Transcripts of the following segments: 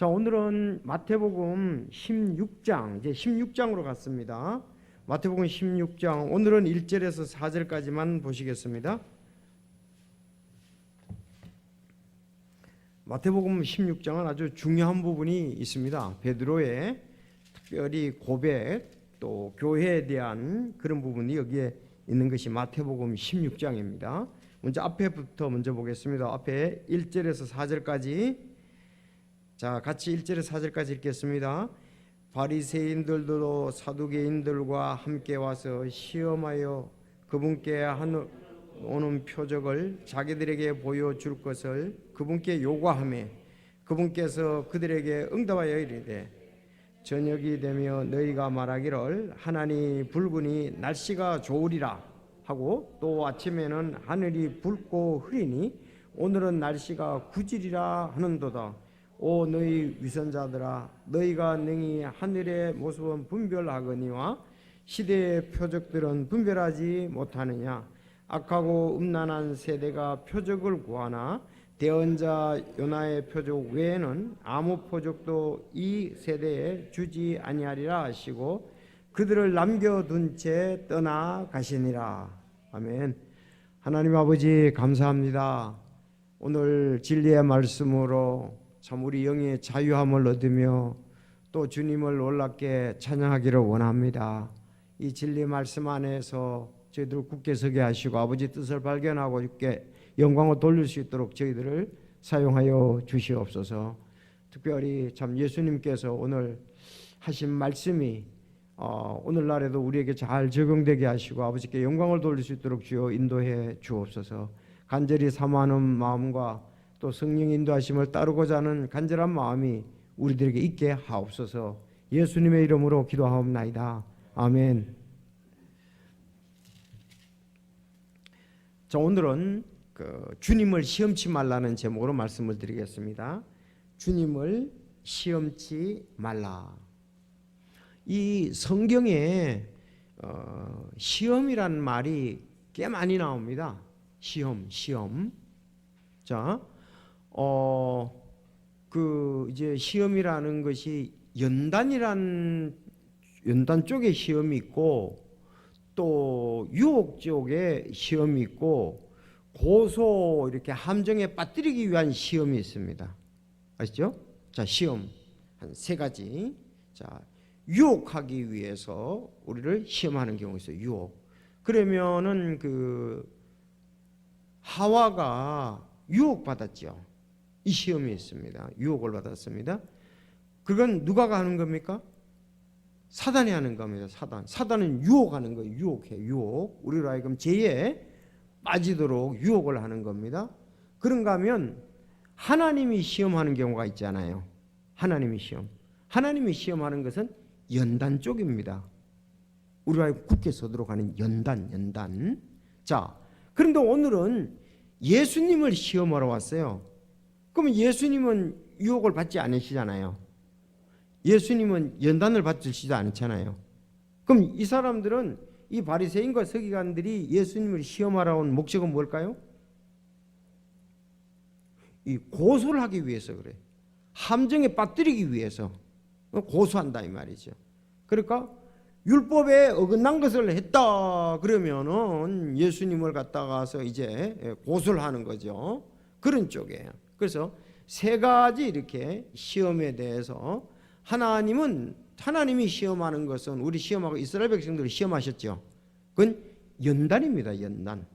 자, 오늘은 마태복음 16장, 이제 16장으로 갔습니다. 마태복음 16장, 오늘은 1절에서 4절까지만 보시겠습니다. 마태복음 16장은 아주 중요한 부분이 있습니다. 베드로의 특별히 고백, 또 교회에 대한 그런 부분이 여기에 있는 것이 마태복음 16장입니다. 먼저 앞에부터 먼저 보겠습니다. 앞에 1절에서 4절까지. 자, 같이 1절에서 4절까지 읽겠습니다. 바리새인들도 사두개인들과 함께 와서 시험하여 그분께 오는 표적을 자기들에게 보여줄 것을 그분께 요구하며 그분께서 그들에게 응답하여 이르되 저녁이 되며 너희가 말하기를 하나니 붉으니 날씨가 좋으리라 하고 또 아침에는 하늘이 붉고 흐리니 오늘은 날씨가 구지리라 하는도다. 오 너희 위선자들아 너희가 능히 하늘의 모습은 분별하거니와 시대의 표적들은 분별하지 못하느냐. 악하고 음란한 세대가 표적을 구하나 대언자 요나의 표적 외에는 아무 표적도 이 세대에 주지 아니하리라 하시고 그들을 남겨둔 채 떠나가시니라. 아멘. 하나님 아버지 감사합니다. 오늘 진리의 말씀으로 참 우리 영의 자유함을 얻으며 또 주님을 놀랍게 찬양하기를 원합니다. 이 진리 말씀 안에서 저희들을 굳게 서게 하시고 아버지 뜻을 발견하고 주께 영광을 돌릴 수 있도록 저희들을 사용하여 주시옵소서. 특별히 참 예수님께서 오늘 하신 말씀이 오늘날에도 우리에게 잘 적용되게 하시고 아버지께 영광을 돌릴 수 있도록 주여 인도해 주옵소서. 간절히 사모하는 마음과 또 성령 인도하심을 따르고자 하는 간절한 마음이 우리들에게 있게 하옵소서. 예수님의 이름으로 기도하옵나이다. 아멘. 자, 오늘은 주님을 시험치 말라는 제목으로 말씀을 드리겠습니다. 주님을 시험치 말라. 이 성경에 시험이라는 말이 꽤 많이 나옵니다. 시험. 자, 이제 시험이라는 것이 연단 쪽에 시험이 있고 또 유혹 쪽에 시험이 있고 고소 이렇게 함정에 빠뜨리기 위한 시험이 있습니다. 아시죠? 자, 시험 한 세 가지. 자, 유혹하기 위해서 우리를 시험하는 경우가 있어요. 유혹. 그러면은 하와가 유혹받았죠. 이 시험이 있습니다. 유혹을 받았습니다. 그건 누가 하는 겁니까? 사단이 하는 겁니다. 사단은 유혹하는 거예요. 유혹. 우리로 하여금 죄에 빠지도록 유혹을 하는 겁니다. 그런가 하면 하나님이 시험하는 경우가 있잖아요. 하나님이 시험하는 것은 연단 쪽입니다. 우리로 하여금 굳게 서도록 하는 연단. 자, 그런데 오늘은 예수님을 시험하러 왔어요. 그러면 예수님은 유혹을 받지 않으시잖아요. 예수님은 연단을 받으시지 않잖아요. 그럼 이 사람들은 이 바리새인과 서기관들이 예수님을 시험하러 온 목적은 뭘까요? 이 고소를 하기 위해서 그래요. 함정에 빠뜨리기 위해서 고소한다 이 말이죠. 그러니까 율법에 어긋난 것을 했다 그러면은 예수님을 갖다가서 이제 고소를 하는 거죠. 그런 쪽이에요. 그래서 세 가지 이렇게 시험에 대해서 하나님이 시험하는 것은 우리 시험하고 이스라엘 백성들이 시험하셨죠. 그건 연단입니다. 연단.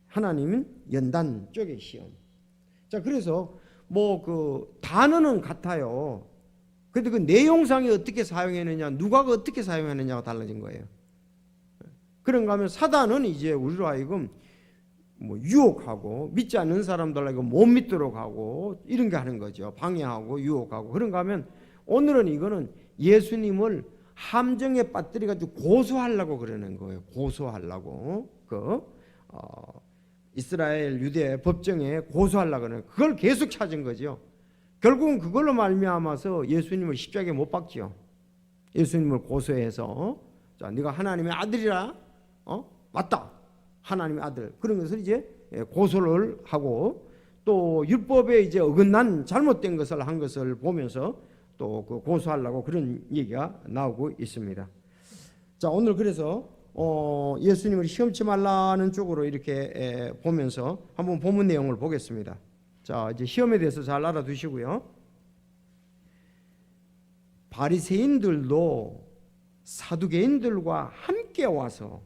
하나님은 연단 쪽의 시험. 자, 그래서 단어는 같아요. 근데 그 내용상이 어떻게 사용했느냐, 누가 어떻게 사용했느냐가 달라진 거예요. 그런가 하면 사단은 이제 우리로 하여금 유혹하고 믿지 않는 사람들에게 못 믿도록 하고 이런 게 하는 거죠. 방해하고 유혹하고. 그런가 하면 오늘은 이거는 예수님을 함정에 빠뜨려 가지고 고소하려고 그러는 거예요. 고소하려고. 이스라엘 유대 법정에 고소하려고 그러는 거예요. 그걸 계속 찾은 거죠. 결국은 그걸로 말미암아서 예수님을 십자가에 못 박지요. 예수님을 고소해서 자, 네가 하나님의 아들이라 맞다. 하나님의 아들. 그런 것을 이제 고소를 하고 또 율법에 이제 어긋난 잘못된 것을 한 것을 보면서 또 그 고소하려고 그런 얘기가 나오고 있습니다. 자, 오늘 그래서 예수님을 시험치 말라는 쪽으로 이렇게 보면서 한번 본문 내용을 보겠습니다. 자, 이제 시험에 대해서 잘 알아두시고요. 바리새인들도 사두개인들과 함께 와서,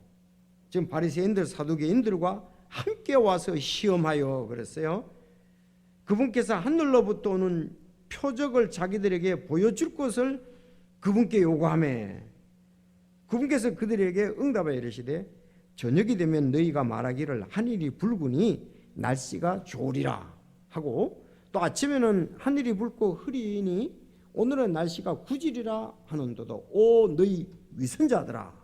지금 바리새인들 사두개인들과 함께 와서 시험하여 그랬어요. 그분께서 하늘로부터 오는 표적을 자기들에게 보여줄 것을 그분께 요구하매 그분께서 그들에게 응답하여 이르시되 저녁이 되면 너희가 말하기를 하늘이 붉으니 날씨가 좋으리라 하고, 또 아침에는 하늘이 붉고 흐리니 오늘은 날씨가 구지리라 하는도도 오 너희 위선자들아,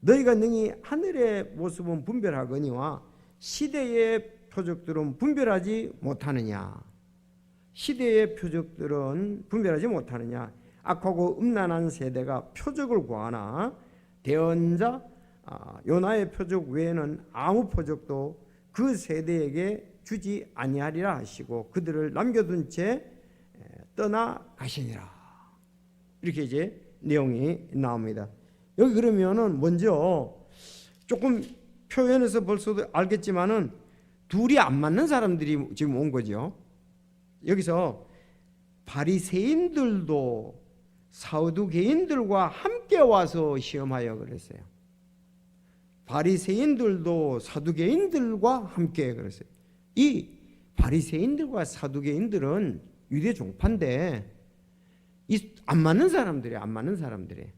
너희가 능히 하늘의 모습은 분별하거니와 시대의 표적들은 분별하지 못하느냐. 시대의 표적들은 분별하지 못하느냐. 악하고 음란한 세대가 표적을 구하나 대언자 요나의 표적 외에는 아무 표적도 그 세대에게 주지 아니하리라 하시고 그들을 남겨둔 채 떠나 가시니라. 이렇게 이제 내용이 나옵니다. 여기 그러면은 먼저 조금 표현에서 벌써도 알겠지만은 둘이 안 맞는 사람들이 지금 온 거죠. 여기서 바리새인들도 사두개인들과 함께 와서 시험하여 그랬어요. 바리새인들도 사두개인들과 함께 그랬어요. 이 바리새인들과 사두개인들은 유대 종파인데 안 맞는 사람들이에요. 안 맞는 사람들이에요.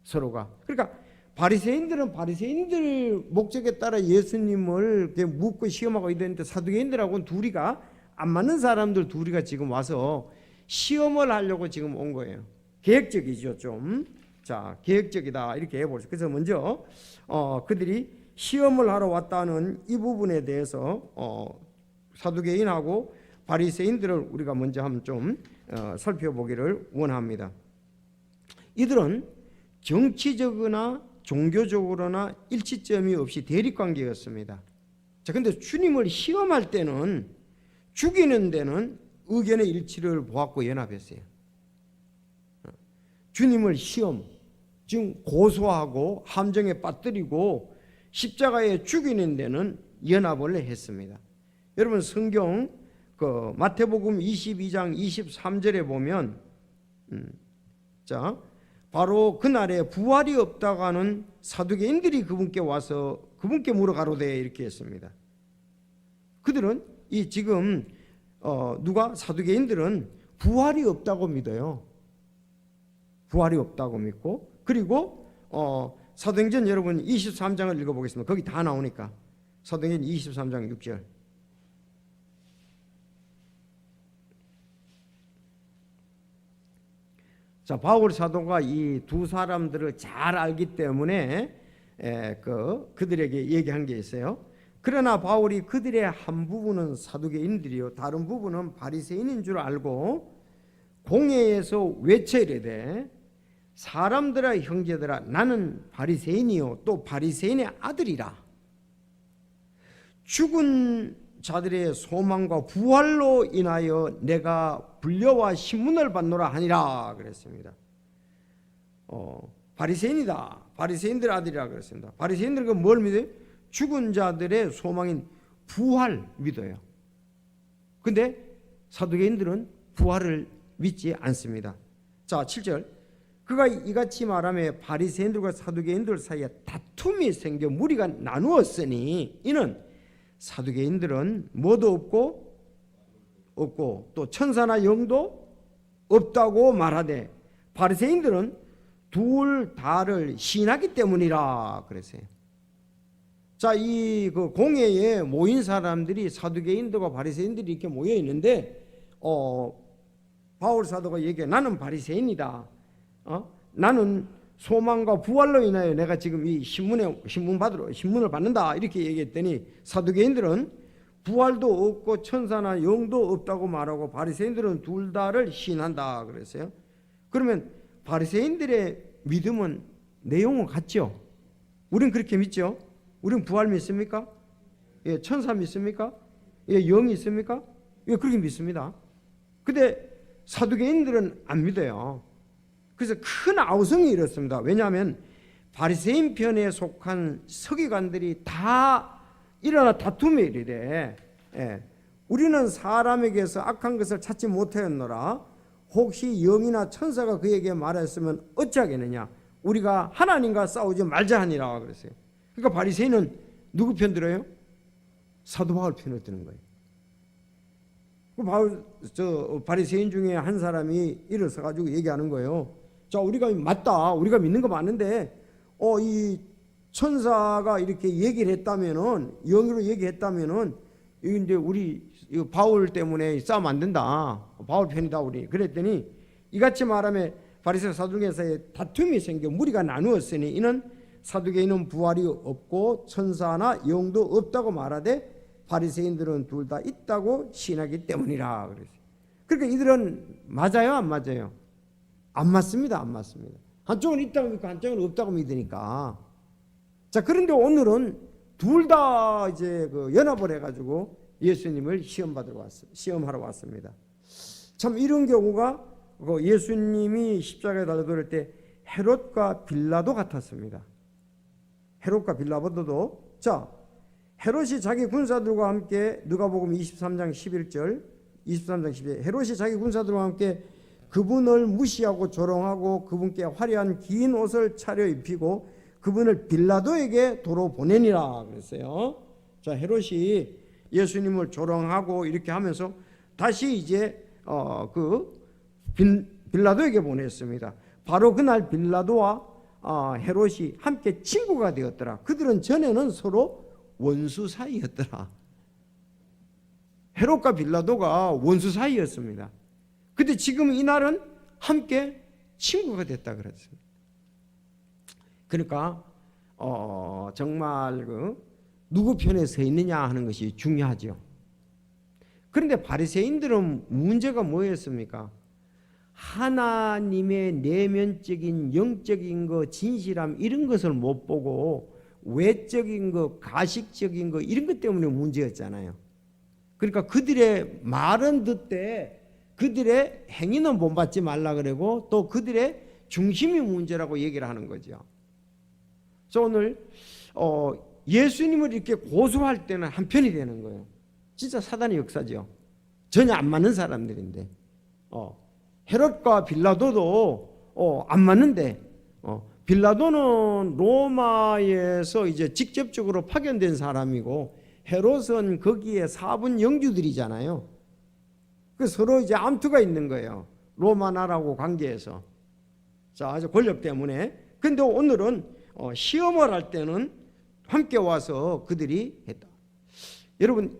서로가. 그러니까 바리새인들은 바리새인들 목적에 따라 예수님을 묻고 시험하고 이랬는데 사두개인들하고는 둘이가 안 맞는 사람들 둘이가 지금 와서 시험을 하려고 지금 온 거예요. 계획적이죠, 좀. 자, 계획적이다 이렇게 해보죠. 그래서 먼저 그들이 시험을 하러 왔다는 이 부분에 대해서 사두개인하고 바리새인들을 우리가 먼저 한번 좀 살펴보기를 원합니다. 이들은 정치적이나 종교적으로나 일치점이 없이 대립관계였습니다. 자, 근데 주님을 시험할 때는, 죽이는 데는 의견의 일치를 보았고 연합했어요. 주님을 시험, 지금 고소하고 함정에 빠뜨리고 십자가에 죽이는 데는 연합을 했습니다. 여러분 성경 그 마태복음 22장 23절에 보면 자, 바로 그날에 부활이 없다고 하는 사두개인들이 그분께 와서 그분께 물어가로되 이렇게 했습니다. 그들은 이 지금 누가 사두개인들은 부활이 없다고 믿어요. 부활이 없다고 믿고, 그리고 사도행전 여러분 23장을 읽어보겠습니다. 거기 다 나오니까. 사도행전 23장 6절. 자, 바울 사도가 이 두 사람들을 잘 알기 때문에 그들에게 얘기한 게 있어요. 그러나 바울이 그들의 한 부분은 사두개인들이요 다른 부분은 바리새인인 줄 알고 공회에서 외쳐 이르되 사람들아 형제들아 나는 바리새인이요 또 바리새인의 아들이라. 죽은 자들의 소망과 부활로 인하여 내가 분려와 신문을 받노라 하니라 그랬습니다. 바리새인이다. 바리새인들 아들이라 그랬습니다. 바리새인들은 뭘 믿어요? 죽은 자들의 소망인 부활 믿어요. 근데 사두개인들은 부활을 믿지 않습니다. 자, 7절. 그가 이같이 말하며 바리새인들과 사두개인들 사이에 다툼이 생겨 무리가 나누었으니 이는 사두개인들은 뭐도 없고 또 천사나 영도 없다고 말하되 바리새인들은 둘 다를 시인하기 때문이라 그랬어요. 자, 이 그 공회에 모인 사람들이 사두개인들과 바리새인들이 이렇게 모여 있는데 바울 사도가 얘기해 나는 바리새인이다. 나는 소망과 부활로 인하여 내가 지금 이 신문을 받는다 이렇게 얘기했더니 사두개인들은 부활도 없고 천사나 영도 없다고 말하고 바리새인들은 둘 다를 시인한다 그랬어요. 그러면 바리새인들의 믿음은 내용은 같죠? 우린 그렇게 믿죠? 우린 부활 믿습니까? 예, 천사 믿습니까? 예, 영이 있습니까? 예, 그렇게 믿습니다. 근데 사두개인들은 안 믿어요. 그래서 큰 아우성이 일었습니다. 왜냐하면 바리새인 편에 속한 서기관들이 다 일어나 다툼에 이르되, 예, 우리는 사람에게서 악한 것을 찾지 못하였노라. 혹시 영이나 천사가 그에게 말했으면 어찌하겠느냐? 우리가 하나님과 싸우지 말자 하니라 그랬어요. 그러니까 바리새인은 누구 편 들어요? 사도 바울 편을 드는 거예요. 바리새인 중에 한 사람이 일어서 가지고 얘기하는 거예요. 자, 우리가 맞다, 우리가 믿는 거 맞는데, 이 천사가 이렇게 얘기를 했다면은, 영으로 얘기했다면은, 이제 우리 바울 때문에 싸움 안 된다. 바울 편이다 우리. 그랬더니 이같이 말하며 바리새인 사두개인 사이에 다툼이 생겨 무리가 나누었으니 이는 사두개인은 부활이 없고 천사나 영도 없다고 말하되 바리새인들은 둘 다 있다고 시인하기 때문이라 그랬어요. 그러니까 이들은 맞아요, 안 맞아요? 안 맞습니다, 안 맞습니다. 한쪽은 있다고 믿고 한쪽은 없다고 믿으니까. 자, 그런데 오늘은 둘 다 이제 연합을 해가지고 예수님을 시험하러 왔습니다. 참 이런 경우가 예수님이 십자가에 달려 돌릴 때 헤롯과 빌라도 같았습니다. 헤롯과 빌라도도, 자, 헤롯이 자기 군사들과 함께, 누가복음 23장 11절, 23장 12절, 헤롯이 자기 군사들과 함께 그분을 무시하고 조롱하고 그분께 화려한 긴 옷을 차려 입히고 그분을 빌라도에게 도로 보내니라 그랬어요. 자, 헤롯이 예수님을 조롱하고 이렇게 하면서 다시 이제 빌라도에게 보냈습니다. 바로 그날 빌라도와 헤롯이 함께 친구가 되었더라. 그들은 전에는 서로 원수 사이였더라. 헤롯과 빌라도가 원수 사이였습니다. 근데 지금 이날은 함께 친구가 됐다 그랬습니다. 그러니까 정말 누구 편에 서 있느냐 하는 것이 중요하죠. 그런데 바리새인들은 문제가 뭐였습니까? 하나님의 내면적인 영적인 거, 진실함 이런 것을 못 보고 외적인 거, 가식적인 거 이런 것 때문에 문제였잖아요. 그러니까 그들의 말은 듣되 그들의 행위는 본받지 말라 그러고 또 그들의 중심이 문제라고 얘기를 하는 거죠. 그래서 오늘 예수님을 이렇게 고소할 때는 한편이 되는 거예요. 진짜 사단의 역사죠. 전혀 안 맞는 사람들인데 헤롯과 빌라도도 안 맞는데 빌라도는 로마에서 이제 직접적으로 파견된 사람이고 헤롯은 거기에 사분 영주들이잖아요. 그 서로 이제 암투가 있는 거예요. 로마 나라하고 관계에서. 자, 아주 권력 때문에. 근데 오늘은 시험을 할 때는 함께 와서 그들이 했다. 여러분,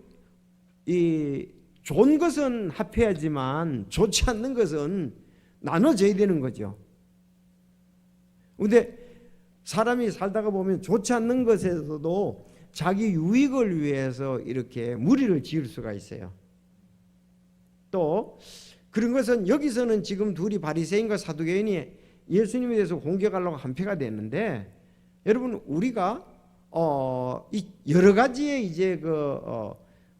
이 좋은 것은 합해야지만 좋지 않는 것은 나눠져야 되는 거죠. 근데 사람이 살다가 보면 좋지 않는 것에서도 자기 유익을 위해서 이렇게 무리를 지을 수가 있어요. 또 그런 것은 여기서는 지금 둘이 바리새인과 사두개인이 예수님에 대해서 공격하려고 한패가 됐는데, 여러분 우리가 여러 가지의 이제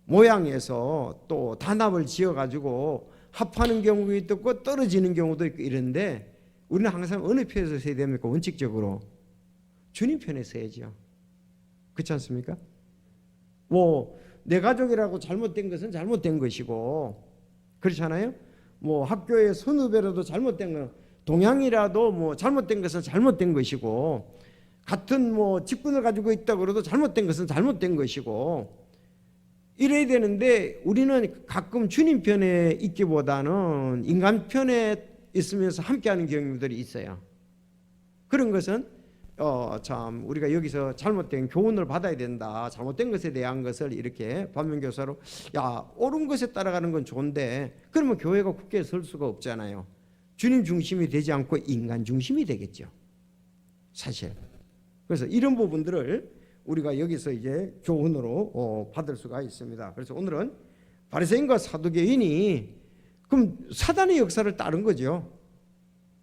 모양에서 또 단합을 지어가지고 합하는 경우도 있고 떨어지는 경우도 있고 이런데 우리는 항상 어느 편에서 서야 됩니까? 원칙적으로 주님 편에 서야죠. 그렇지 않습니까? 뭐 내 가족이라고 잘못된 것은 잘못된 것이고, 그렇잖아요. 뭐 학교의 선후배라도 잘못된 건, 동양이라도 뭐 잘못된 것은 잘못된 것이고, 같은 뭐 직분을 가지고 있다 그래도 잘못된 것은 잘못된 것이고 이래야 되는데, 우리는 가끔 주님 편에 있기보다는 인간 편에 있으면서 함께하는 경우들이 있어요. 그런 것은 참 우리가 여기서 잘못된 교훈을 받아야 된다. 잘못된 것에 대한 것을 이렇게 반면교사로, 야, 옳은 것에 따라가는 건 좋은데 그러면 교회가 굳게 설 수가 없잖아요. 주님 중심이 되지 않고 인간 중심이 되겠죠, 사실. 그래서 이런 부분들을 우리가 여기서 이제 교훈으로 받을 수가 있습니다. 그래서 오늘은 바리새인과 사두개인이 그럼 사단의 역사를 따른 거죠.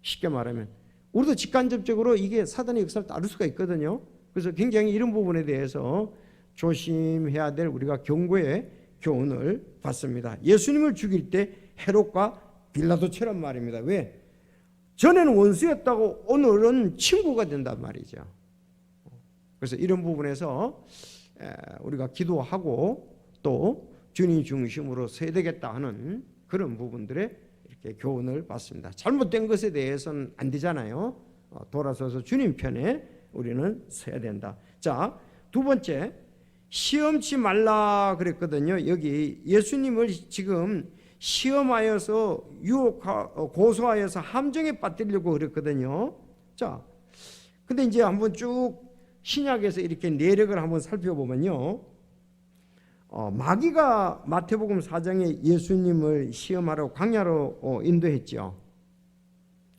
쉽게 말하면 우리도 직간접적으로 이게 사단의 역사를 따를 수가 있거든요. 그래서 굉장히 이런 부분에 대해서 조심해야 될, 우리가 경고의 교훈을 받습니다. 예수님을 죽일 때 헤롯과 빌라도처럼 말입니다. 왜? 전에는 원수였다고 오늘은 친구가 된단 말이죠. 그래서 이런 부분에서 우리가 기도하고 또 주님 중심으로 서야 되겠다 하는 그런 부분들에 이렇게 교훈을 받습니다. 잘못된 것에 대해서는 안 되잖아요. 돌아서서 주님 편에 우리는 서야 된다. 자, 두 번째, 시험치 말라 그랬거든요. 여기 예수님을 지금 시험하여서 고소하여서 함정에 빠뜨리려고 그랬거든요. 자, 근데 이제 한번 쭉 신약에서 이렇게 내력을 한번 살펴보면요. 마귀가 마태복음 4장에 예수님을 시험하러 광야로 인도했죠.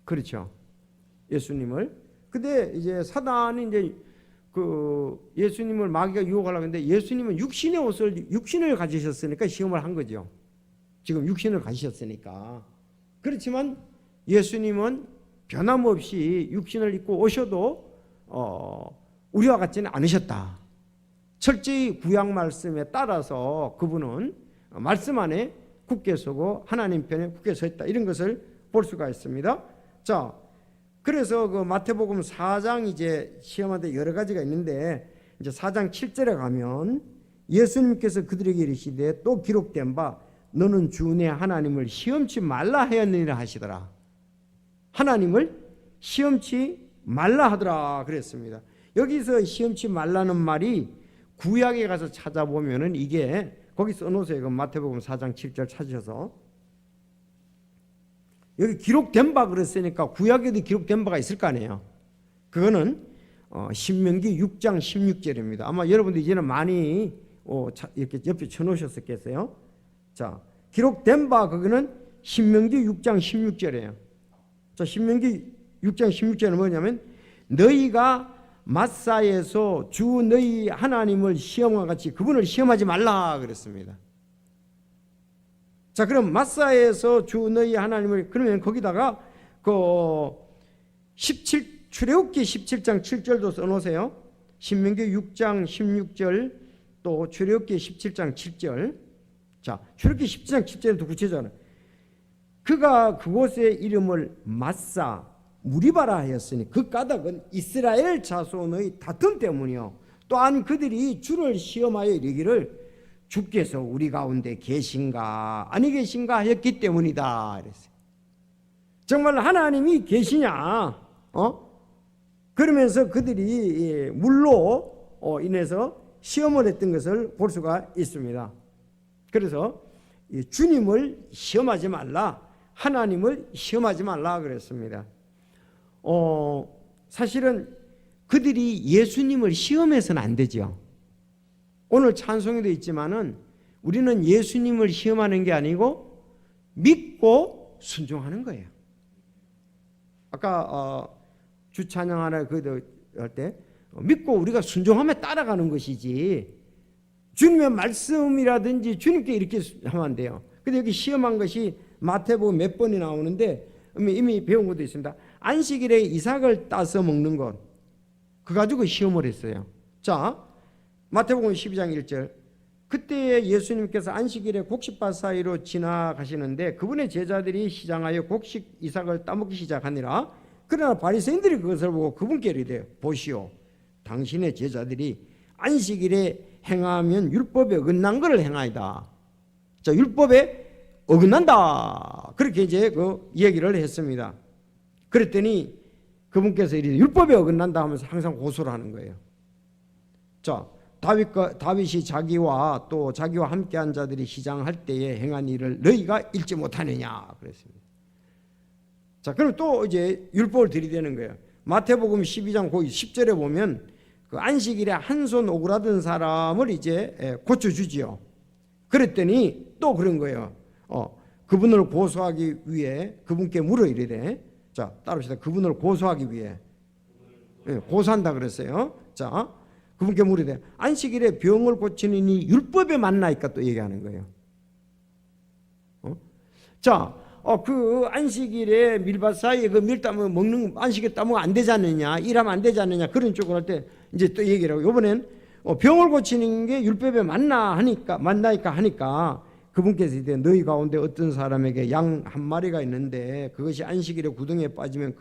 그렇죠. 예수님을. 근데 이제 사단이 이제 그 예수님을 마귀가 유혹하려고 했는데 예수님은 육신을 가지셨으니까 시험을 한 거죠. 지금 육신을 가지셨으니까. 그렇지만 예수님은 변함없이 육신을 입고 오셔도 우리와 같지는 않으셨다. 철저히 구약 말씀에 따라서 그분은 말씀 안에 굳게 서고 하나님 편에 굳게 서 있다. 이런 것을 볼 수가 있습니다. 자, 그래서 그 마태복음 4장 이제 시험하는데 여러 가지가 있는데 이제 4장 7절에 가면 예수님께서 그들에게 이르시되 또 기록된 바 너는 주 내 하나님을 시험치 말라 하였느니라 하시더라. 하나님을 시험치 말라 하더라 그랬습니다. 여기서 시험치 말라는 말이 구약에 가서 찾아보면은 이게 거기 써놓으세요. 그 마태복음 4장 7절 찾으셔서 여기 기록된 바 그랬으니까 구약에도 기록된 바가 있을 거 아니에요. 그거는 신명기 6장 16절입니다. 아마 여러분들 이제는 많이 이렇게 옆에 쳐놓으셨겠어요. 자, 기록된 바 그거는 신명기 6장 16절이에요. 자, 신명기 6장 16절은 뭐냐면 너희가 마사에서 주 너희 하나님을 시험과 같이 그분을 시험하지 말라 그랬습니다. 자, 그럼 마사에서 주 너희 하나님을 그러면 거기다가 그 출애굽기 17장 7절도 써놓으세요. 신명기 6장 16절 또 출애굽기 17장 7절. 자, 출애굽기 17장 7절은 구체적으로 그가 그곳의 이름을 마사 무리바라 하였으니 그 까닭은 이스라엘 자손의 다툼 때문이요 또한 그들이 주를 시험하여 이르기를 주께서 우리 가운데 계신가 아니 계신가 하였기 때문이다 그랬어요. 정말 하나님이 계시냐? 그러면서 그들이 물로 인해서 시험을 했던 것을 볼 수가 있습니다. 그래서 주님을 시험하지 말라, 하나님을 시험하지 말라 그랬습니다. 사실은 그들이 예수님을 시험해서는 안 되죠. 오늘 찬송에도 있지만은 우리는 예수님을 시험하는 게 아니고 믿고 순종하는 거예요. 아까 주 찬양하나 그도 할 때 믿고 우리가 순종하며 따라가는 것이지 주님의 말씀이라든지 주님께 이렇게 하면 안 돼요. 근데 여기 시험한 것이 마태복음 몇 번이 나오는데 이미 배운 것도 있습니다. 안식일에 이삭을 따서 먹는 것 그거 가지고 시험을 했어요. 자, 마태복음 12장 1절 그때 예수님께서 안식일에 곡식밭 사이로 지나가시는데 그분의 제자들이 시장하여 곡식 이삭을 따먹기 시작하니라. 그러나 바리새인들이 그것을 보고 그분께 이르되 보시오 당신의 제자들이 안식일에 행하면 율법에 어긋난 것을 행하이다. 자, 율법에 어긋난다. 그렇게 이제 그 얘기를 했습니다. 그랬더니 그분께서 이르되 율법에 어긋난다 하면서 항상 고소를 하는 거예요. 자, 다윗이 자기와 또 자기와 함께한 자들이 시장할 때에 행한 일을 너희가 읽지 못하느냐 그랬습니다. 자, 그럼 또 이제 율법을 들이대는 거예요. 마태복음 12장 거기 10절에 보면 그 안식일에 한 손 오그라든 사람을 이제 고쳐주지요. 그랬더니 또 그런 거예요. 그분을 고소하기 위해 그분께 물어 이르되 자, 따라합시다. 그분을 고소하기 위해 고소한다 그랬어요. 자, 그분께 물으되 안식일에 병을 고치는 이 율법에 맞나이까 또 얘기하는 거예요. 자, 그 안식일에 밀밭 사이에 그 밀 따먹 먹는 안식일 따먹으면 안 되지 않느냐, 일하면 안 되지 않느냐 그런 쪽으로 할 때 이제 또 얘기를 하고 이번엔 병을 고치는 게 율법에 맞나이까 하니까 그분께서 이제 너희 가운데 어떤 사람에게 양 한 마리가 있는데 그것이 안식일에 구덩이에 빠지면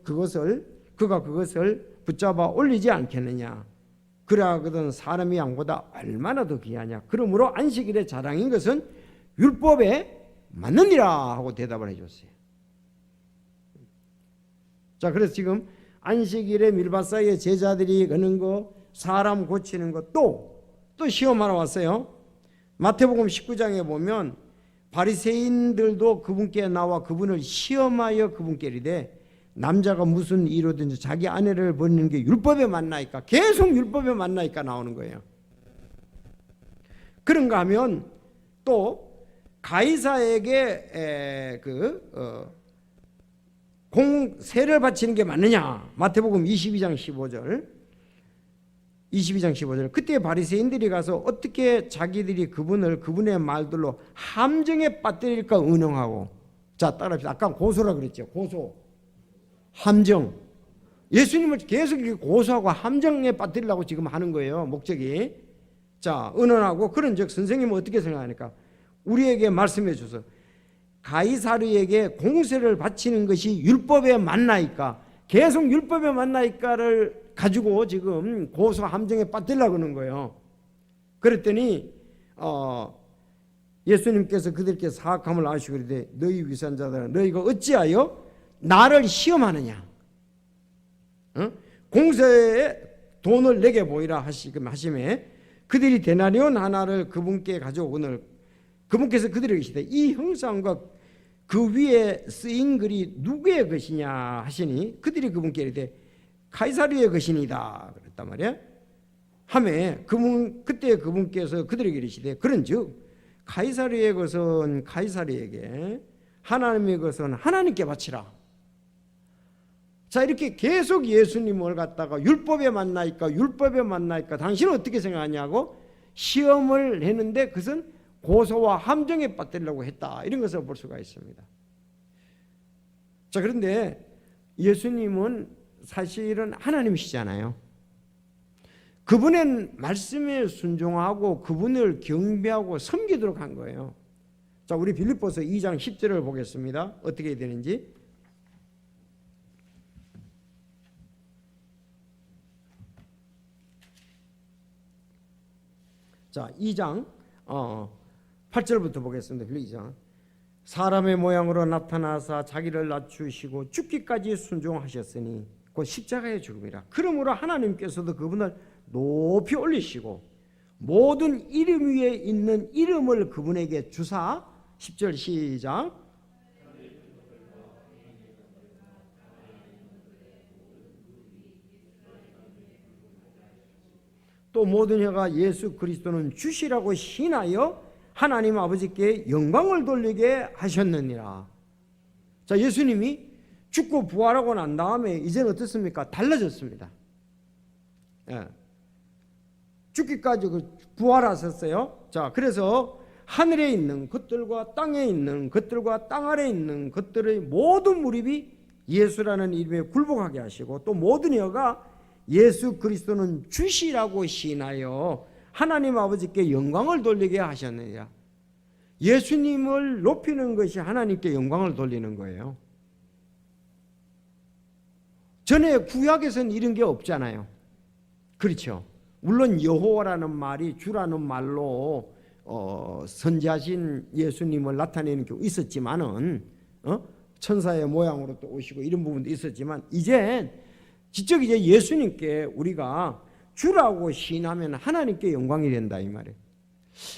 그것을 붙잡아 올리지 않겠느냐. 그러하거든 사람이 양보다 얼마나 더 귀하냐. 그러므로 안식일의 자랑인 것은 율법에 맞느니라 하고 대답을 해줬어요. 자, 그래서 지금 안식일에 밀밭 사이에 제자들이 거는 거, 사람 고치는 거, 또 시험하러 왔어요. 마태복음 19장에 보면 바리새인들도 그분께 나와 그분을 시험하여 그분께 이르되 남자가 무슨 이로든지 자기 아내를 버리는 게 율법에 맞나이까? 계속 율법에 맞나이까 나오는 거예요. 그런가 하면 또 가이사에게 공세를 바치는 게 맞느냐? 마태복음 22장 15절. 그때 바리새인들이 가서 어떻게 자기들이 그분의 말들로 함정에 빠뜨릴까 의논하고. 자, 따라합시다. 아까 고소라 그랬죠. 고소, 함정. 예수님을 계속 이렇게 고소하고 함정에 빠뜨리려고 지금 하는 거예요. 목적이. 자, 의논하고 그런즉 선생님은 어떻게 생각하니까 우리에게 말씀해 주셔서 가이사르에게 공세를 바치는 것이 율법에 맞나이까? 계속 율법에 맞나이까를 가지고 지금 고소 함정에 빠뜨리려고 하는 거예요. 그랬더니 예수님께서 그들께 사악함을 아시고 이르되 너희 위선자들아 너희가 어찌하여 나를 시험하느냐. 공세에 돈을 내게 보이라 하시매 그들이 데나리온 하나를 그분께 가져오거늘 그분께서 그들에게 이르시되 이 형상과 그 위에 쓰인 글이 누구의 것이냐 하시니 그들이 그분께 이르되 가이사르의 것이니이다 그랬단 말이야. 하매 그때 그분께서 그들에게 이르시되 그런즉 가이사르의 것은 가이사르에게 하나님의 것은 하나님께 바치라. 자, 이렇게 계속 예수님을 갖다가 율법에 맞나이까 당신은 어떻게 생각하냐고 시험을 했는데 그것은 고소와 함정에 빠뜨리려고 했다. 이런 것을 볼 수가 있습니다. 자, 그런데 예수님은 사실은 하나님이시잖아요. 그분의 말씀에 순종하고 그분을 경배하고 섬기도록 한 거예요. 자, 우리 빌립보서 2장 10절을 보겠습니다. 어떻게 되는지. 자, 2장 8절부터 보겠습니다. 빌립보 2장. 사람의 모양으로 나타나사 자기를 낮추시고 죽기까지 순종하셨으니 곧 십자가의 죽음이라. 그러므로 하나님께서도 그분을 높이 올리시고 모든 이름 위에 있는 이름을 그분에게 주사 10절 시작. 또 모든 혀가 예수 그리스도는 주시라고 신하여 하나님 아버지께 영광을 돌리게 하셨느니라. 자, 예수님이 죽고 부활하고 난 다음에 이제는 어떻습니까? 달라졌습니다. 예. 죽기까지 부활하셨어요. 자, 그래서 하늘에 있는 것들과 땅에 있는 것들과 땅 아래에 있는 것들의 모든 무릎이 예수라는 이름에 굴복하게 하시고 또 모든 혀가 예수 그리스도는 주시라고 시인하여 하나님 아버지께 영광을 돌리게 하셨느니라. 예수님을 높이는 것이 하나님께 영광을 돌리는 거예요. 전에 구약에서는 이런 게 없잖아요. 그렇죠. 물론 여호와라는 말이 주라는 말로 선지하신 예수님을 나타내는 경우 있었지만은 천사의 모양으로 또 오시고 이런 부분도 있었지만 이제 예수님께 우리가 주라고 시인하면 하나님께 영광이 된다 이 말이에요.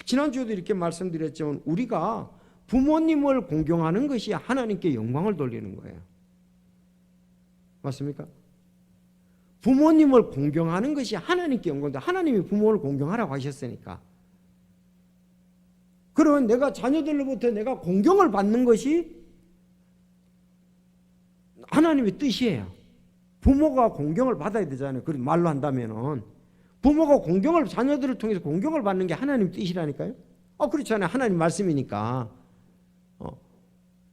지난주에도 이렇게 말씀드렸지만 우리가 부모님을 공경하는 것이 하나님께 영광을 돌리는 거예요. 맞습니까? 부모님을 공경하는 것이 하나님께 영광이다. 하나님이 부모를 공경하라고 하셨으니까. 그러면 내가 자녀들로부터 내가 공경을 받는 것이 하나님의 뜻이에요. 부모가 공경을 받아야 되잖아요. 그런 말로 한다면은 부모가 공경을 자녀들을 통해서 공경을 받는 게 하나님 뜻이라니까요. 그렇잖아요. 하나님 말씀이니까.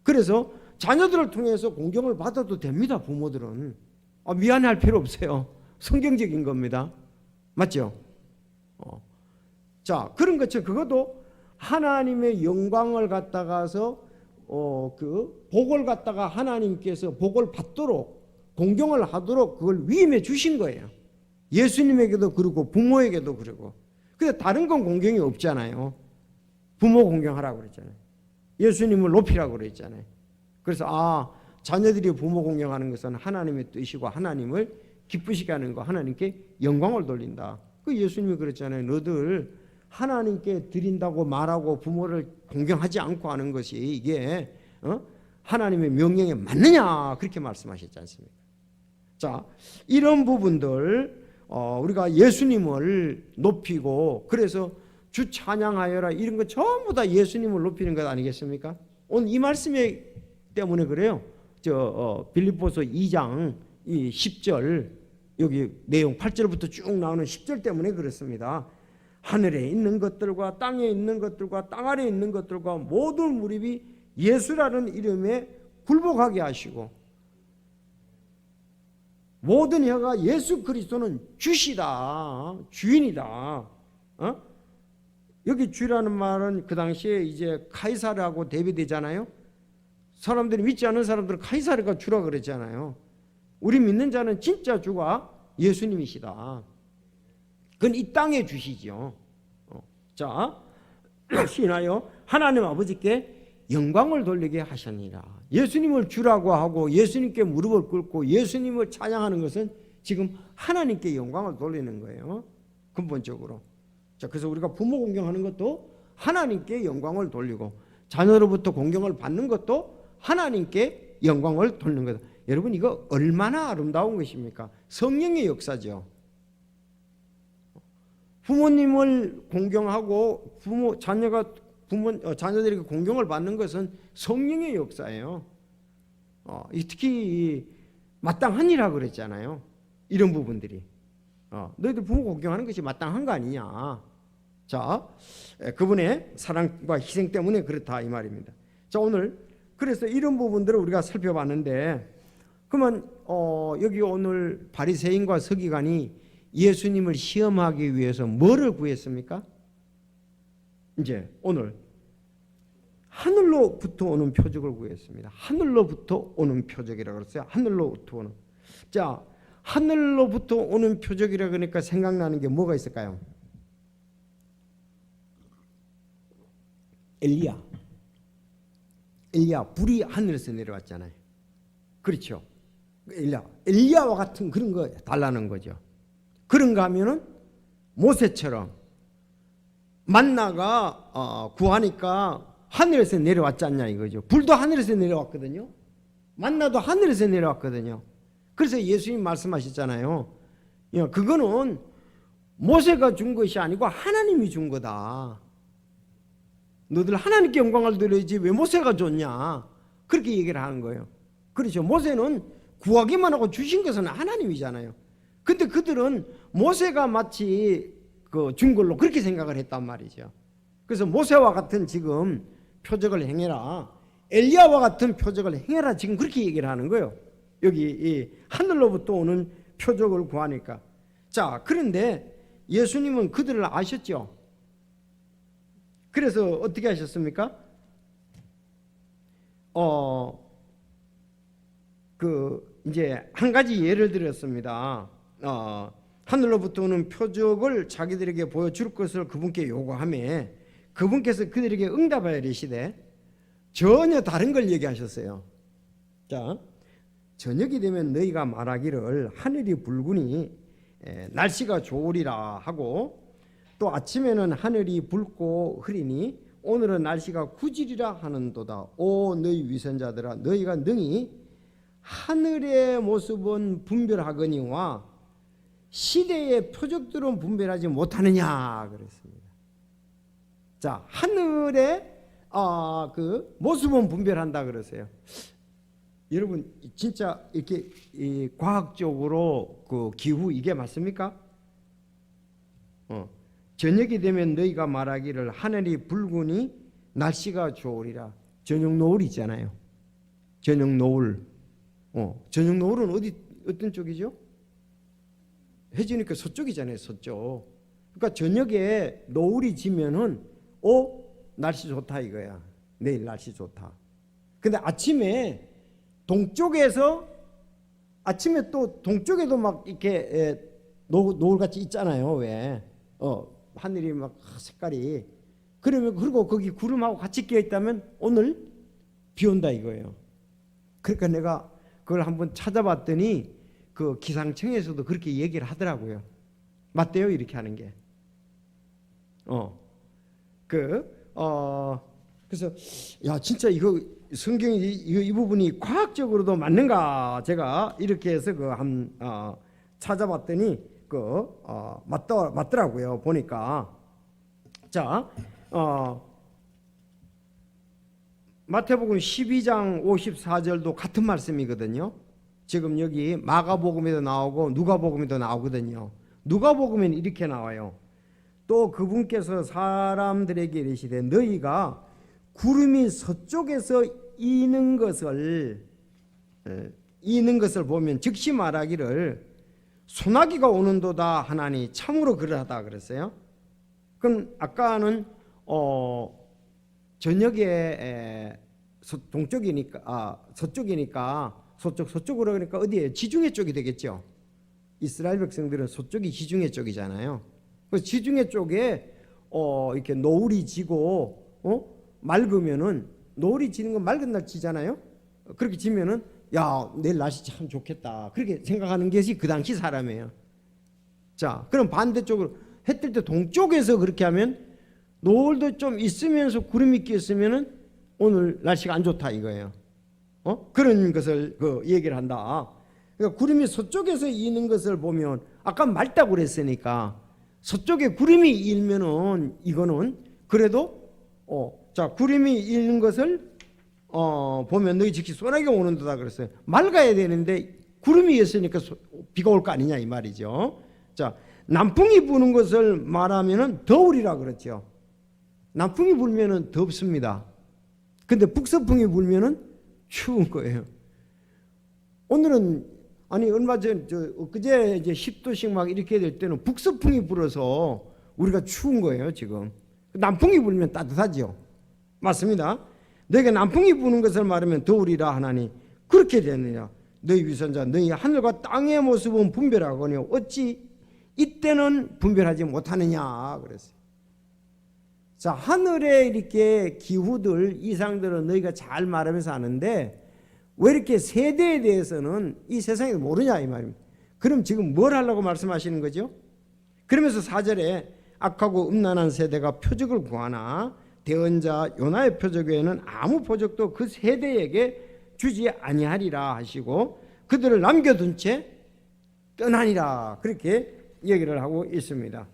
그래서 자녀들을 통해서 공경을 받아도 됩니다. 부모들은 미안해할 필요 없어요. 성경적인 겁니다. 맞죠? 자, 그런 것처럼 그것도 하나님의 영광을 갖다가서 그 복을 갖다가 하나님께서 복을 받도록 공경을 하도록 그걸 위임해 주신 거예요. 예수님에게도 그러고 부모에게도 그러고. 근데 다른 건 공경이 없잖아요. 부모 공경하라고 그랬잖아요. 예수님을 높이라고 그랬잖아요. 그래서 자녀들이 부모 공경하는 것은 하나님의 뜻이고 하나님을 기쁘시게 하는 거, 하나님께 영광을 돌린다. 그 예수님이 그랬잖아요. 너들 하나님께 드린다고 말하고 부모를 공경하지 않고 하는 것이 이게 하나님의 명령에 맞느냐, 그렇게 말씀하셨지 않습니까? 자, 이런 부분들 우리가 예수님을 높이고 그래서 주 찬양하여라 이런 거 전부 다 예수님을 높이는 것 아니겠습니까? 오늘 이 말씀에 때문에 그래요. 빌립보서 2장 이 10절 여기 내용 8절부터 쭉 나오는 10절 때문에 그렇습니다. 하늘에 있는 것들과 땅에 있는 것들과 땅 아래에 있는 것들과 모든 무릎이 예수라는 이름에 굴복하게 하시고 모든 혀가 예수 그리스도는 주시다, 주인이다. 여기 주라는 말은 그 당시에 이제 카이사르하고 대비되잖아요. 사람들이 믿지 않는 사람들은 카이사르가 주라 그랬잖아요. 우리 믿는 자는 진짜 주가 예수님이시다. 그건 이 땅에 주시죠. 자, 신하여 하나님 아버지께 영광을 돌리게 하셨느니라. 예수님을 주라고 하고 예수님께 무릎을 꿇고 예수님을 찬양하는 것은 지금 하나님께 영광을 돌리는 거예요. 근본적으로. 자, 그래서 우리가 부모 공경하는 것도 하나님께 영광을 돌리고 자녀로부터 공경을 받는 것도 하나님께 영광을 돌리는 거다. 여러분, 이거 얼마나 아름다운 것입니까? 성령의 역사죠. 부모님을 공경하고 자녀들에게 공경을 받는 것은 성령의 역사예요. 특히 마땅하니라 그랬잖아요. 이런 부분들이. 너희들 부모 공경하는 것이 마땅한 거 아니냐. 자, 그분의 사랑과 희생 때문에 그렇다 이 말입니다. 자, 오늘 그래서 이런 부분들을 우리가 살펴봤는데, 그러면 여기 오늘 바리새인과 서기관이 예수님을 시험하기 위해서 뭐를 구했습니까? 이제 오늘 하늘로부터 오는 표적을 구했습니다. 하늘로부터 오는 표적이라고 그랬어요. 하늘로부터 오는. 자, 하늘로부터 오는 표적이라 그러니까 생각나는 게 뭐가 있을까요? 엘리야 불이 하늘에서 내려왔잖아요. 그렇죠? 엘리야와 같은 그런 거 달라는 거죠. 그런가 하면은 모세처럼 만나가 구하니까 하늘에서 내려왔지 않냐 이거죠. 불도 하늘에서 내려왔거든요. 만나도 하늘에서 내려왔거든요. 그래서 예수님 말씀하셨잖아요. 그거는 모세가 준 것이 아니고 하나님이 준 거다. 너들 하나님께 영광을 돌려야지 왜 모세가 줬냐, 그렇게 얘기를 하는 거예요. 그렇죠. 모세는 구하기만 하고 주신 것은 하나님이잖아요. 근데 그들은 모세가 마치 준 걸로 그렇게 생각을 했단 말이죠. 그래서 모세와 같은 지금 표적을 행해라, 엘리야와 같은 표적을 행해라, 지금 그렇게 얘기를 하는 거예요. 여기 이 하늘로부터 오는 표적을 구하니까. 자, 그런데 예수님은 그들을 아셨죠. 그래서 어떻게 하셨습니까? 이제 한 가지 예를 들었습니다. 하늘로부터 오는 표적을 자기들에게 보여줄 것을 그분께 요구하며 그분께서 그들에게 응답하여 이르시되 전혀 다른 걸 얘기하셨어요. 자, 저녁이 되면 너희가 말하기를 하늘이 붉으니 날씨가 좋으리라 하고, 또 아침에는 하늘이 붉고 흐리니 오늘은 날씨가 구지리라 하는도다. 오 너희 위선자들아, 너희가 능히 하늘의 모습은 분별하거니와 시대의 표적들은 분별하지 못하느냐 그랬습니다. 자, 하늘의 그 모습은 분별한다 그러세요. 여러분, 진짜 이렇게 과학적으로 그 기후 이게 맞습니까? 저녁이 되면 너희가 말하기를 하늘이 붉으니 날씨가 좋으리라. 저녁 노을 있잖아요. 저녁 노을. 저녁 노을은 어떤 쪽이죠? 해지니까 서쪽이잖아요, 서쪽. 그러니까 저녁에 노을이 지면은 날씨 좋다 이거야. 내일 날씨 좋다. 근데 아침에 동쪽에서 아침에 또 동쪽에도 막 이렇게 노을같이 있잖아요. 왜? 하늘이 막 색깔이. 그러면 그리고 거기 구름하고 같이 끼어 있다면 오늘 비 온다 이거예요. 그러니까 내가 그걸 한번 찾아봤더니 그 기상청에서도 그렇게 얘기를 하더라고요. 맞대요, 이렇게 하는 게. 그래서 야 진짜 이거 성경이 이 부분이 과학적으로도 맞는가 제가 이렇게 해서 찾아봤더니 맞더라고요. 보니까 자 마태복음 12장 54절도 같은 말씀이거든요. 지금 여기 마가복음에도 나오고 누가복음에도 나오거든요. 누가복음에는 이렇게 나와요. 또 그분께서 사람들에게 이르시되 너희가 구름이 서쪽에서 이는 것을 보면 즉시 말하기를 소나기가 오는도다 하나니 참으로 그러하다 그랬어요. 그럼 아까는 저녁에 서쪽이니까 서쪽으로 그러니까 어디에 지중해 쪽이 되겠죠. 이스라엘 백성들은 서쪽이 지중해 쪽이잖아요. 그 지중해 쪽에 이렇게 노을이 지고 맑으면은 노을이 지는 건 맑은 날 지잖아요. 그렇게 지면은 야 내일 날씨 참 좋겠다 그렇게 생각하는 것이 그 당시 사람이에요. 자 그럼 반대쪽으로 해 뜰 때 동쪽에서 그렇게 하면 노을도 좀 있으면서 구름이 끼었으면은 오늘 날씨가 안 좋다 이거예요. 그런 것을 얘기를 한다. 그러니까 구름이 서쪽에서 이는 것을 보면 아까 맑다고 그랬으니까 서쪽에 구름이 일면은 이거는 그래도 자 구름이 이는 것을 보면 너희 즉시 소나기가 오는도다 그랬어요. 맑아야 되는데 구름이 있으니까 비가 올 거 아니냐 이 말이죠. 자 남풍이 부는 것을 말하면은 더우리라 그랬죠. 남풍이 불면은 덥습니다. 근데 북서풍이 불면은 추운 거예요. 오늘은 아니 얼마 전 그제 이제 10도씩 막 이렇게 될 때는 북서풍이 불어서 우리가 추운 거예요 지금. 남풍이 불면 따뜻하죠. 맞습니다. 너희가 남풍이 부는 것을 말하면 더우리라 하나니 그렇게 되느냐. 너희 위선자 너희 하늘과 땅의 모습은 분별하거니 어찌 이때는 분별하지 못하느냐 그랬어요. 자 하늘에 이렇게 기후들 이상들은 너희가 잘 말하면서 아는데 왜 이렇게 세대에 대해서는 이 세상에 모르냐 이 말입니다. 그럼 지금 뭘 하려고 말씀하시는 거죠? 그러면서 4절에 악하고 음란한 세대가 표적을 구하나 대언자 요나의 표적 외에는 아무 표적도 그 세대에게 주지 아니하리라 하시고 그들을 남겨둔 채 떠나니라 그렇게 얘기를 하고 있습니다.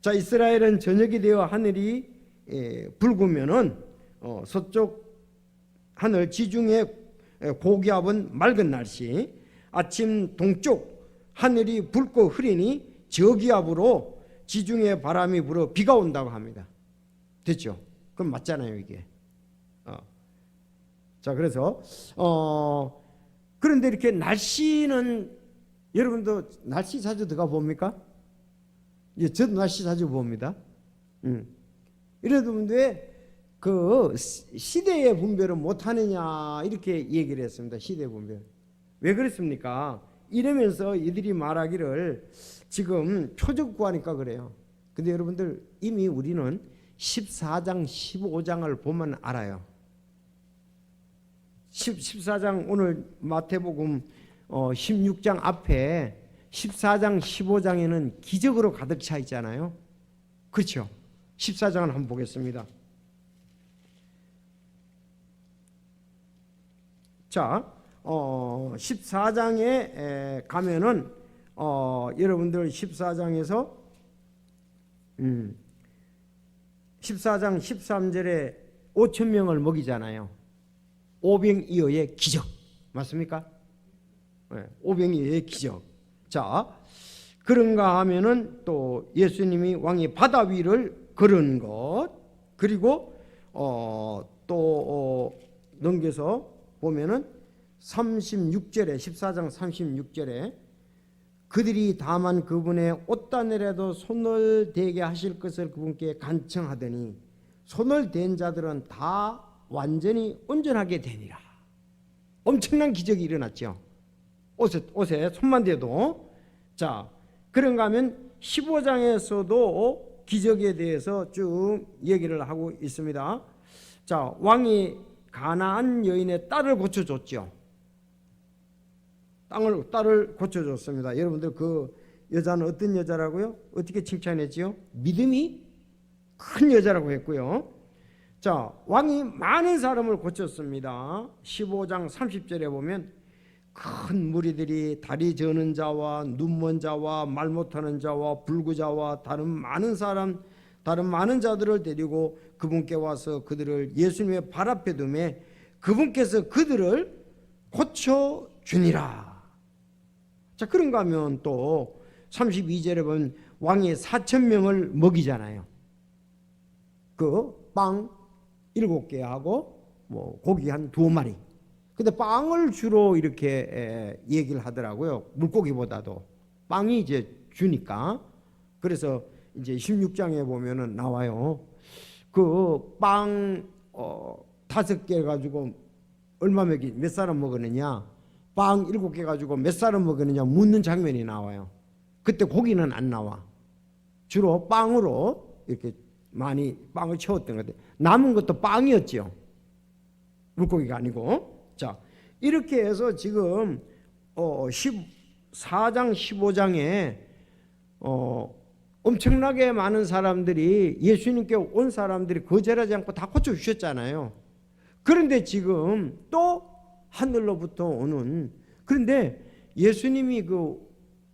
자 이스라엘은 저녁이 되어 하늘이 붉으면은 서쪽 하늘 지중해 고기압은 맑은 날씨 아침 동쪽 하늘이 붉고 흐리니 저기압으로 지중해 바람이 불어 비가 온다고 합니다. 됐죠? 그럼 맞잖아요 이게. 자 그래서 그런데 이렇게 날씨는 여러분도 날씨 자주 들어가 봅니까? 예, 저도 날씨 자주 봅니다. 이래도 왜 그 시대의 분별을 못하느냐 이렇게 얘기를 했습니다. 시대 분별. 왜 그랬습니까? 이러면서 이들이 말하기를 지금 표적 구하니까 그래요. 근데 여러분들 이미 우리는 14장 15장을 보면 알아요. 14장 오늘 마태복음 16장 앞에 14장 15장에는 기적으로 가득 차 있잖아요. 그렇죠? 14장을 한번 보겠습니다. 자 14장에 가면은 여러분들 14장에서 14장 13절에 5천 명을 먹이잖아요. 오병이어의 기적 맞습니까? 네, 오병이어의 기적. 자 그런가 하면은 또 예수님이 왕이 바다 위를 걸은 것 그리고 또 넘겨서 보면은 36절에 14장 36절에 그들이 다만 그분의 옷단이라도 손을 대게 하실 것을 그분께 간청하더니 손을 댄 자들은 다 완전히 온전하게 되니라. 엄청난 기적이 일어났죠. 옷에 손만 대도. 자, 그런가 하면 15장에서도 기적에 대해서 쭉 얘기를 하고 있습니다. 자, 왕이 가나안 여인의 딸을 고쳐줬죠. 딸을 고쳐줬습니다. 여러분들 그 여자는 어떤 여자라고요? 어떻게 칭찬했지요? 믿음이 큰 여자라고 했고요. 자, 왕이 많은 사람을 고쳤습니다. 15장 30절에 보면 큰 무리들이 다리 저는 자와 눈먼 자와 말 못하는 자와 불구자와 다른 많은 자들을 데리고 그분께 와서 그들을 예수님의 발 앞에 두매 그분께서 그들을 고쳐주니라. 자, 그런가 하면 또 32절에 보면 왕이 4,000명을 먹이잖아요. 그 빵 7개 하고 뭐 고기 한 2마리. 근데 빵을 주로 이렇게 얘기를 하더라고요. 물고기보다도 빵이 이제 주니까. 그래서 이제 16장에 보면은 나와요. 그 빵 5개 가지고 얼마 몇 사람 먹었느냐, 빵 7개 가지고 몇 사람 먹었느냐 묻는 장면이 나와요. 그때 고기는 안 나와. 주로 빵으로 이렇게 많이 빵을 채웠던 것 같아요. 남은 것도 빵이었죠. 물고기가 아니고. 자, 이렇게 해서 지금 14장 15장에 엄청나게 많은 사람들이 예수님께 온 사람들이 거절하지 않고 다 고쳐주셨잖아요. 그런데 지금 또 하늘로부터 오는, 그런데 예수님이 그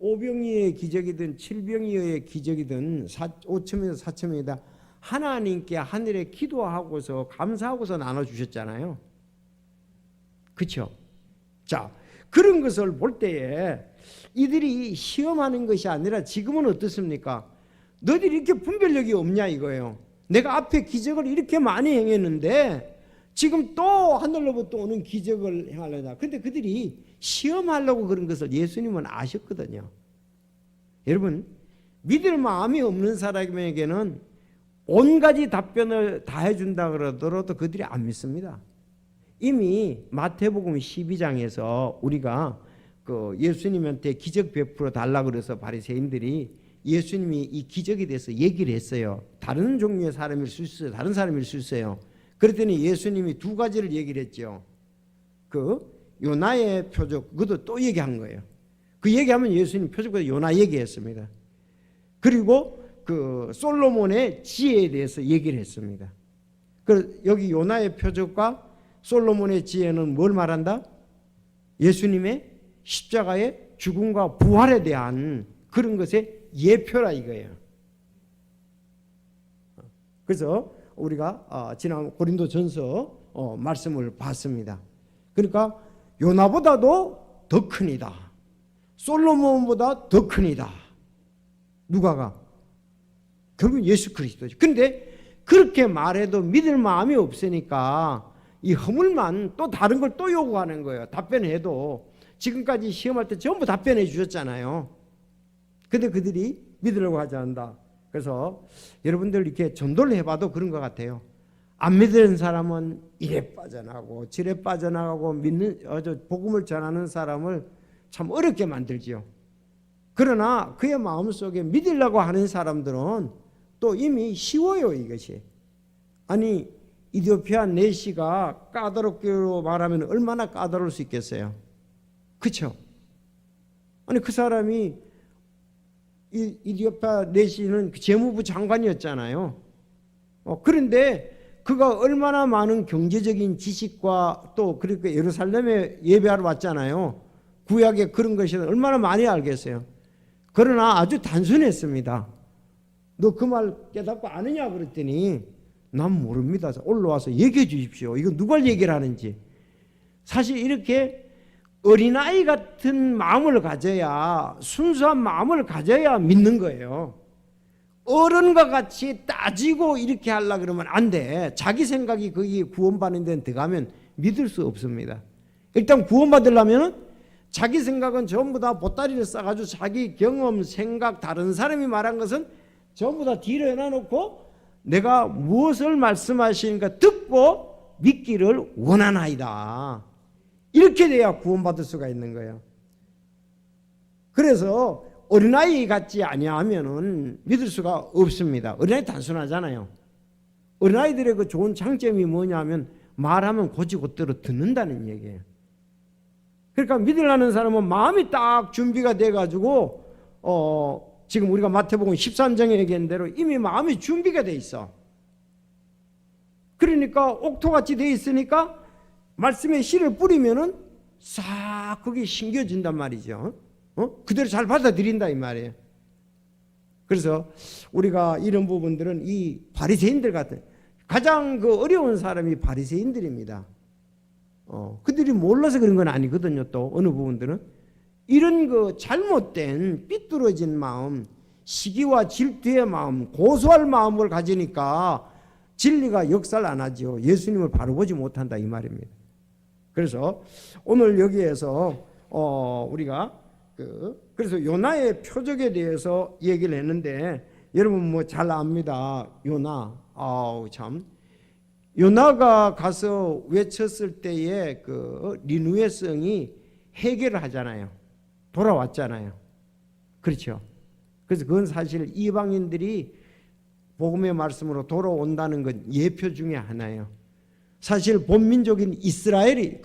5병이의 기적이든 7병이의 기적이든 5천명에서 4천명이다 하나님께 하늘에 기도하고서 감사하고서 나눠주셨잖아요. 그렇죠? 자, 그런 것을 볼 때에 이들이 시험하는 것이 아니라 지금은 어떻습니까? 너희들이 이렇게 분별력이 없냐 이거예요. 내가 앞에 기적을 이렇게 많이 행했는데 지금 또 하늘로부터 오는 기적을 행하려냐. 그런데 그들이 시험하려고 그런 것을 예수님은 아셨거든요. 여러분, 믿을 마음이 없는 사람에게는 온 가지 답변을 다 해준다 그러더라도 그들이 안 믿습니다. 이미 마태복음 12장에서 우리가 그 예수님한테 기적 베풀어 달라 그래서 바리새인들이 예수님이 이 기적에 대해서 얘기를 했어요. 다른 종류의 사람일 수 있어요. 다른 사람일 수 있어요. 그랬더니 예수님이 2가지를 얘기를 했죠. 그 요나의 표적, 그것도 또 얘기한 거예요. 그 얘기하면 예수님 표적보다 요나 얘기했습니다. 그리고 그 솔로몬의 지혜에 대해서 얘기를 했습니다. 그 여기 요나의 표적과 솔로몬의 지혜는 뭘 말한다? 예수님의 십자가의 죽음과 부활에 대한 그런 것의 예표라 이거예요. 그래서 우리가 지난 고린도전서 말씀을 봤습니다. 그러니까 요나보다도 더 크니다. 솔로몬보다 더 크니다. 누가가? 결국 예수 그리스도죠. 그런데 그렇게 말해도 믿을 마음이 없으니까 이 허물만 또 다른 걸 또 요구하는 거예요. 답변해도 지금까지 시험할 때 전부 답변해 주셨잖아요. 근데 그들이 믿으려고 하지 않는다. 그래서 여러분들 이렇게 전도를 해봐도 그런 것 같아요. 안 믿는 사람은 이래 빠져나가고 저래 빠져나가고 복음을 전하는 사람을 참 어렵게 만들지요. 그러나 그의 마음속에 믿으려고 하는 사람들은 또 이미 쉬워요. 이것이. 아니 이디오피아 내시가 까다롭게로 말하면 얼마나 까다로울 수 있겠어요. 그렇죠? 아니 그 사람이 이디오피아 내시는 재무부 장관이었잖아요. 그런데 그가 얼마나 많은 경제적인 지식과 또 그렇게 예루살렘에 예배하러 왔잖아요. 구약에 그런 것이 얼마나 많이 알겠어요. 그러나 아주 단순했습니다. 너 그 말 깨닫고 아느냐 그랬더니 난 모릅니다. 올라와서 얘기해 주십시오. 이거 누가 얘기를 하는지. 사실 이렇게 어린아이 같은 마음을 가져야, 순수한 마음을 가져야 믿는 거예요. 어른과 같이 따지고 이렇게 하려고 그러면 안 돼. 자기 생각이 거기 구원받는 데는 들어가면 믿을 수 없습니다. 일단 구원받으려면 자기 생각은 전부 다 보따리를 싸가지고 자기 경험, 생각, 다른 사람이 말한 것은 전부 다 뒤로 해놔놓고 내가 무엇을 말씀하시는가 듣고 믿기를 원하나이다. 이렇게 돼야 구원받을 수가 있는 거예요. 그래서 어린아이 같지 아니하면은 믿을 수가 없습니다. 어린아이 단순하잖아요. 어린아이들의 그 좋은 장점이 뭐냐면 말하면 곧이곧대로 듣는다는 얘기예요. 그러니까 믿으려는 사람은 마음이 딱 준비가 돼가지고 지금 우리가 마태복음 13장에 얘기한 대로 이미 마음이 준비가 돼 있어. 그러니까 옥토같이 돼 있으니까 말씀에 씨를 뿌리면은 싹 거기 심겨진단 말이죠. 그대로 잘 받아들인다 이 말이에요. 그래서 우리가 이런 부분들은 이 바리새인들 같은 가장 그 어려운 사람이 바리새인들입니다. 그들이 몰라서 그런 건 아니거든요. 또 어느 부분들은 이런 그 잘못된 삐뚤어진 마음, 시기와 질투의 마음, 고소할 마음을 가지니까 진리가 역사를 안 하죠. 예수님을 바로 보지 못한다 이 말입니다. 그래서 오늘 여기에서 우리가 그래서 요나의 표적에 대해서 얘기를 했는데 여러분 뭐 잘 압니다. 요나. 참. 요나가 가서 외쳤을 때에 그 니느웨 성이 해결을 하잖아요. 돌아왔잖아요. 그렇죠. 그래서 그건 사실 이방인들이 복음의 말씀으로 돌아온다는 건 예표 중에 하나예요. 사실 본민족인 이스라엘이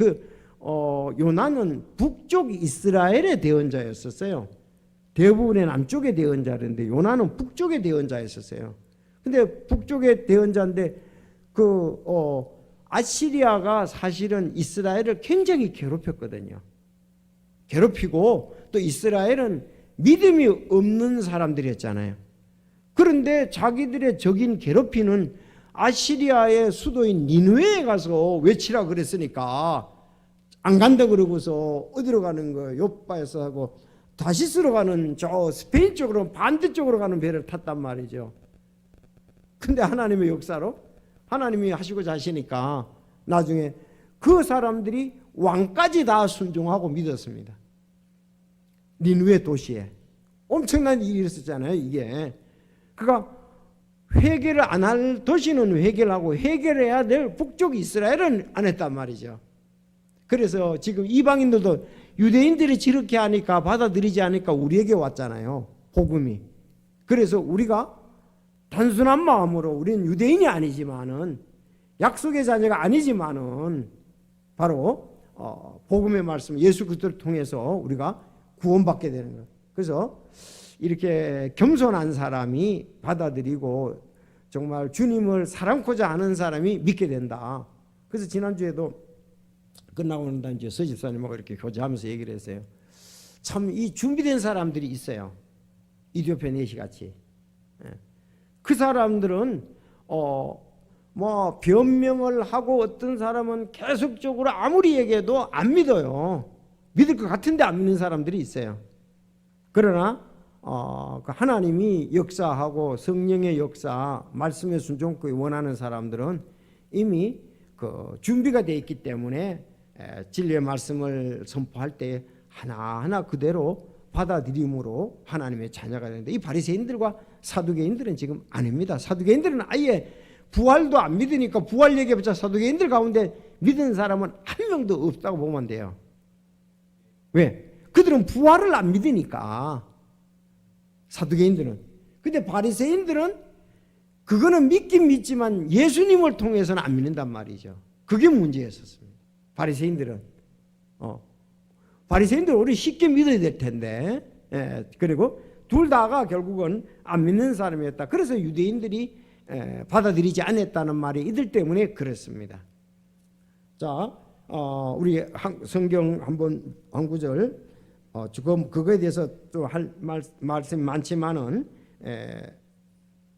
요나는 북쪽 이스라엘의 대언자였었어요. 대부분의 남쪽의 대언자였는데 요나는 북쪽의 대언자였었어요. 근데 북쪽의 대언자인데 아시리아가 사실은 이스라엘을 굉장히 괴롭혔거든요. 괴롭히고 또 이스라엘은 믿음이 없는 사람들이었잖아요. 그런데 자기들의 적인 괴롭히는 아시리아의 수도인 니느웨에 가서 외치라 그랬으니까 안 간다 그러고서 어디로 가는 거예요? 요빠에서 하고 다시스로 가는 저 스페인 쪽으로 반대쪽으로 가는 배를 탔단 말이죠. 근데 하나님의 역사로 하나님이 하시고자 하시니까 나중에 그 사람들이 왕까지 다 순종하고 믿었습니다. 니느웨 도시에 엄청난 일이 있었잖아요. 이게 그러니까 회개를 안 할 도시는 회개를 하고 해결해야 될 북쪽 이스라엘은 안 했단 말이죠. 그래서 지금 이방인들도 유대인들이 저렇게 하니까 받아들이지 않으니까 우리에게 왔잖아요. 복음이. 그래서 우리가 단순한 마음으로 우리는 유대인이 아니지만은 약속의 자녀가 아니지만은 바로 복음의 말씀 예수 그리스도를 통해서 우리가 구원받게 되는 거예요. 그래서 이렇게 겸손한 사람이 받아들이고 정말 주님을 사랑코자 하는 사람이 믿게 된다. 그래서 지난주에도 끝나고 난 다음에 서집사님하고 이렇게 교제하면서 얘기를 했어요. 참 이 준비된 사람들이 있어요. 이디오페 네시 같이. 그 사람들은 뭐 변명을 하고 어떤 사람은 계속적으로 아무리 얘기해도 안 믿어요. 믿을 것 같은데 안 믿는 사람들이 있어요. 그러나 하나님이 역사하고 성령의 역사, 말씀의 순종을 원하는 사람들은 이미 그 준비가 되어 있기 때문에 진리의 말씀을 선포할 때 하나하나 그대로 받아들임으로 하나님의 자녀가 되는데 이 바리새인들과 사두개인들은 지금 아닙니다. 사두개인들은 아예 부활도 안 믿으니까 부활 얘기해봤자 사두개인들 가운데 믿은 사람은 한 명도 없다고 보면 돼요. 왜? 그들은 부활을 안 믿으니까. 사두개인들은. 근데 바리새인들은 그거는 믿긴 믿지만 예수님을 통해서는 안 믿는단 말이죠. 그게 문제였었습니다. 바리새인들은 바리새인들은 우리 쉽게 믿어야 될 텐데 그리고 둘 다가 결국은 안 믿는 사람이었다. 그래서 유대인들이 받아들이지 않았다는 말이 이들 때문에 그렇습니다. 자, 우리 성경 한번 한 구절 지금 그거에 대해서 또 할 말씀이 많지만은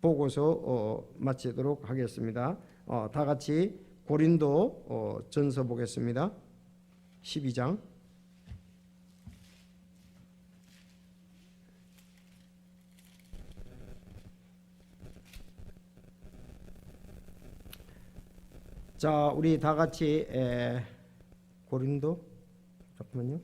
보고서 마치도록 하겠습니다. 다 같이 고린도 전서 보겠습니다. 12장. 자, 우리 다 같이 고린도 잠깐만요.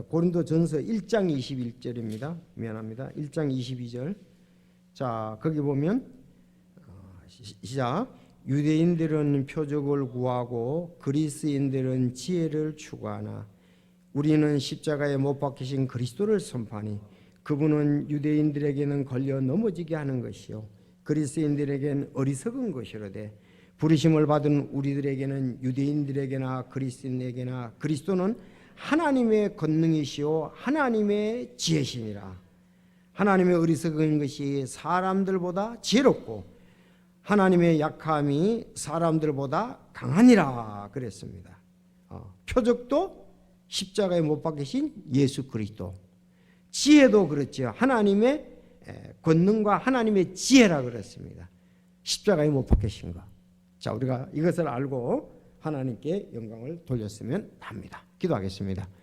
고린도전서 1장 21절입니다. 미안합니다. 1장 22절. 자, 거기 보면 시작. 유대인들은 표적을 구하고 그리스인들은 지혜를 추구하나 우리는 십자가에 못 박히신 그리스도를 선포하니 그분은 유대인들에게는 걸려 넘어지게 하는 것이요 그리스인들에게는 어리석은 것이로되 부르심을 받은 우리들에게는 유대인들에게나 그리스인에게나 그리스도는 하나님의 권능이시요 하나님의 지혜시니라. 하나님의 어리석은 것이 사람들보다 지혜롭고 하나님의 약함이 사람들보다 강하니라 그랬습니다. 표적도 십자가에 못 박히신 예수 그리스도, 지혜도 그렇죠. 하나님의 권능과 하나님의 지혜라 그랬습니다. 십자가에 못 박히신 것. 자, 우리가 이것을 알고 하나님께 영광을 돌렸으면 합니다. 기도하겠습니다.